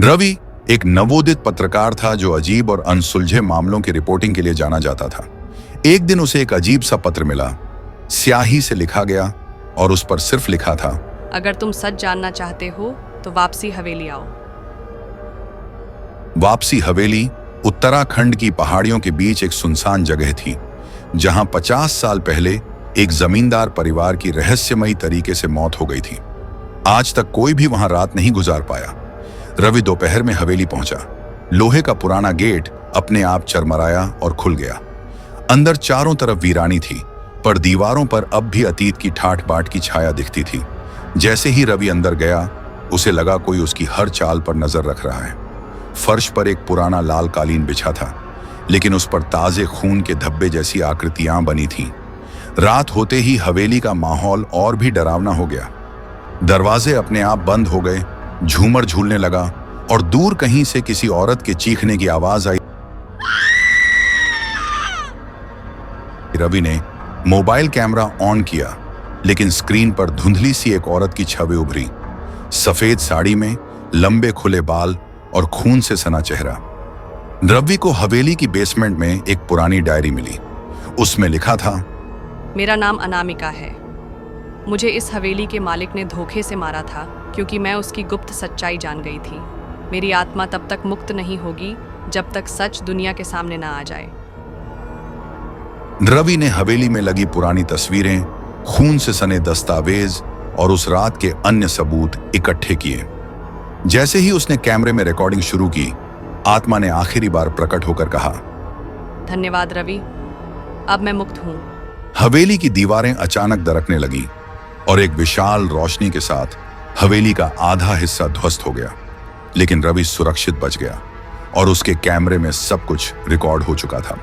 रवि एक नवोदित पत्रकार था जो अजीब और अनसुलझे मामलों की रिपोर्टिंग के लिए जाना जाता था। एक दिन उसे एक अजीब सा पत्र मिला, स्याही से लिखा गया और उस पर सिर्फ लिखा था, अगर तुम सच जानना चाहते हो तो वापसी हवेली आओ। वापसी हवेली उत्तराखंड की पहाड़ियों के बीच एक सुनसान जगह थी, जहां 50 साल पहले एक जमींदार परिवार की रहस्यमयी तरीके से मौत हो गई थी। आज तक कोई भी वहां रात नहीं गुजार पाया। रवि दोपहर में हवेली पहुंचा। लोहे का पुराना गेट अपने आप चरमराया और खुल गया। अंदर चारों तरफ वीरानी थी, पर दीवारों पर अब भी अतीत की ठाठ बाट की छाया दिखती थी। जैसे ही रवि अंदर गया, उसे लगा कोई उसकी हर चाल पर नजर रख रहा है। फर्श पर एक पुराना लाल कालीन बिछा था, लेकिन उस पर ताजे खून के धब्बे जैसी आकृतियां बनी थीं। रात होते ही हवेली का माहौल और भी डरावना हो गया। दरवाजे अपने आप बंद हो गए, झूमर झूलने लगा और दूर कहीं से किसी औरत के चीखने की आवाज आई। रवि ने मोबाइल कैमरा ऑन किया, लेकिन स्क्रीन पर धुंधली सी एक औरत की छवि उभरी। सफेद साड़ी में, लंबे खुले बाल और खून से सना चेहरा। रवि को हवेली की बेसमेंट में एक पुरानी डायरी मिली। उसमें लिखा था, मेरा नाम अनामिका है। मुझे इस हवेली के मालिक ने धोखे से मारा था, क्योंकि मैं उसकी गुप्त सच्चाई जान गई थी। मेरी आत्मा तब तक मुक्त नहीं होगी जब तक सच दुनिया के सामने ना आ जाए। रवि ने हवेली में लगी पुरानी तस्वीरें, खून से सने दस्तावेज और उस रात के अन्य सबूत इकट्ठे किए। जैसे ही उसने कैमरे में रिकॉर्डिंग शुरू की, आत्मा ने आखिरी बार प्रकट होकर कहा, धन्यवाद रवि, अब मैं मुक्त हूँ। हवेली की दीवारें अचानक दरकने लगी और एक विशाल रोशनी के साथ हवेली का आधा हिस्सा ध्वस्त हो गया। लेकिन रवि सुरक्षित बच गया और उसके कैमरे में सब कुछ रिकॉर्ड हो चुका था।